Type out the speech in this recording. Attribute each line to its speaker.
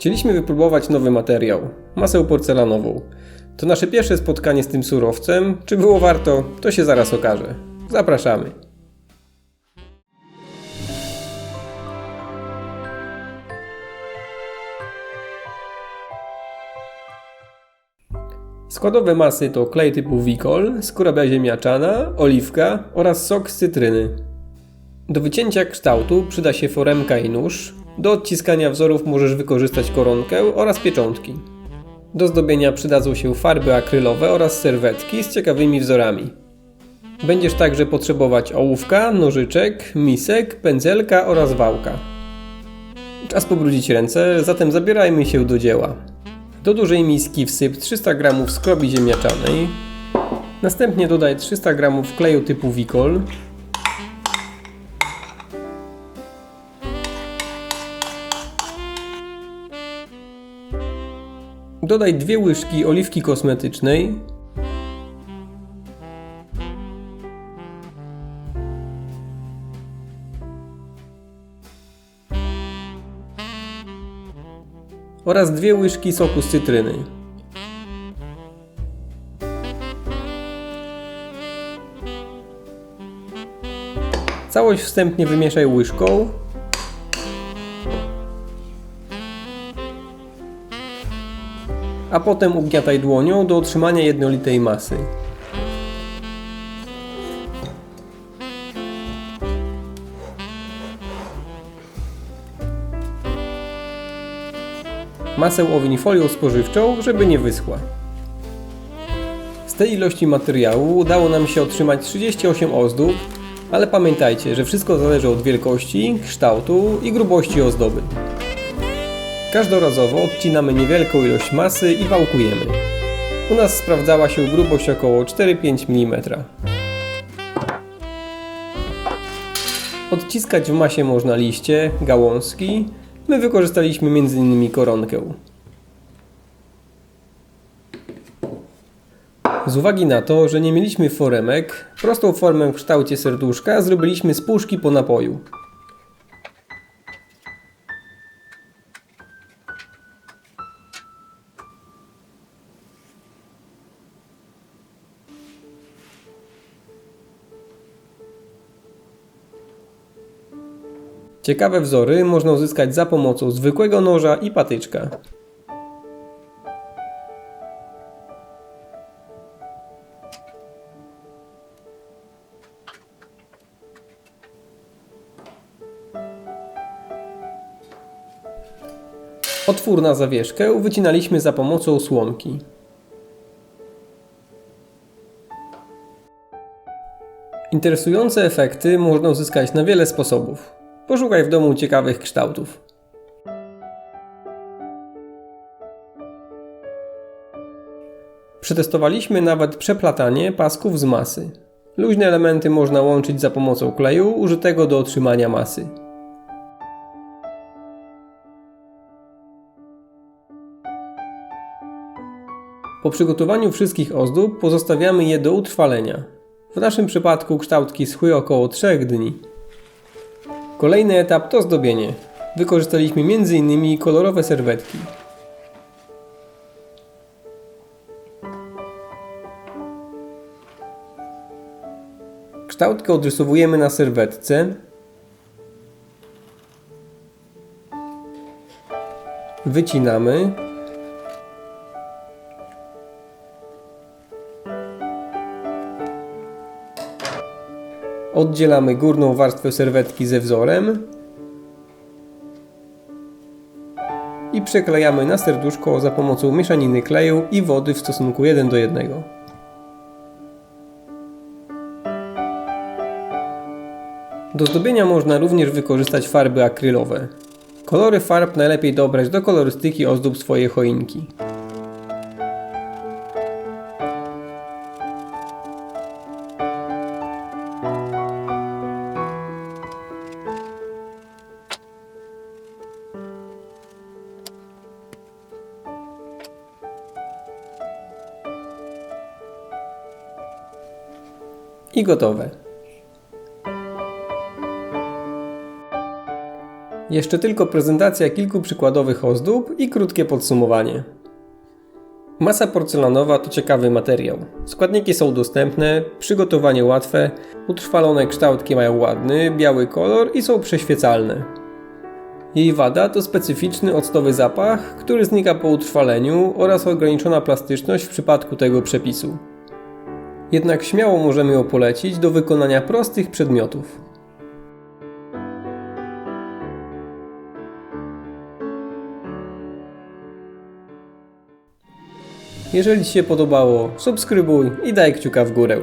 Speaker 1: Chcieliśmy wypróbować nowy materiał, masę porcelanową. To nasze pierwsze spotkanie z tym surowcem. Czy było warto? To się zaraz okaże. Zapraszamy. Składowe masy to klej typu Wicol, skóra ziemniaczana, oliwka oraz sok z cytryny. Do wycięcia kształtu przyda się foremka i nóż. Do odciskania wzorów możesz wykorzystać koronkę oraz pieczątki. Do zdobienia przydadzą się farby akrylowe oraz serwetki z ciekawymi wzorami. Będziesz także potrzebować ołówka, nożyczek, misek, pędzelka oraz wałka. Czas pobrudzić ręce, zatem zabierajmy się do dzieła. Do dużej miski wsyp 300 g skrobi ziemniaczanej. Następnie dodaj 300 g kleju typu Wicol. Dodaj 2 łyżki oliwki kosmetycznej. Oraz 2 łyżki soku z cytryny. Całość wstępnie wymieszaj łyżką. A potem ugniataj dłonią do otrzymania jednolitej masy. Masę owiń folią spożywczą, żeby nie wyschła. Z tej ilości materiału udało nam się otrzymać 38 ozdób, ale pamiętajcie, że wszystko zależy od wielkości, kształtu i grubości ozdoby. Każdorazowo odcinamy niewielką ilość masy i wałkujemy. U nas sprawdzała się grubość około 4-5 mm. Odciskać w masie można liście, gałązki. My wykorzystaliśmy m.in. koronkę. Z uwagi na to, że nie mieliśmy foremek, prostą formę w kształcie serduszka zrobiliśmy z puszki po napoju. Ciekawe wzory można uzyskać za pomocą zwykłego noża i patyczka. Otwór na zawieszkę wycinaliśmy za pomocą słomki. Interesujące efekty można uzyskać na wiele sposobów. Poszukaj w domu ciekawych kształtów. Przetestowaliśmy nawet przeplatanie pasków z masy. Luźne elementy można łączyć za pomocą kleju użytego do otrzymania masy. Po przygotowaniu wszystkich ozdób pozostawiamy je do utrwalenia. W naszym przypadku kształtki schły około 3 dni. Kolejny etap to zdobienie. Wykorzystaliśmy m.in. kolorowe serwetki. Kształtkę odrysowujemy na serwetce. Wycinamy. Oddzielamy górną warstwę serwetki ze wzorem i przeklejamy na serduszko za pomocą mieszaniny kleju i wody w stosunku 1 do 1. Do zdobienia można również wykorzystać farby akrylowe. Kolory farb najlepiej dobrać do kolorystyki ozdób swojej choinki. I gotowe. Jeszcze tylko prezentacja kilku przykładowych ozdób i krótkie podsumowanie. Masa porcelanowa to ciekawy materiał. Składniki są dostępne, przygotowanie łatwe, utrwalone kształtki mają ładny, biały kolor i są przeświecalne. Jej wada to specyficzny octowy zapach, który znika po utrwaleniu oraz ograniczona plastyczność w przypadku tego przepisu. Jednak śmiało możemy ją polecić do wykonania prostych przedmiotów. Jeżeli Ci się podobało, subskrybuj i daj kciuka w górę.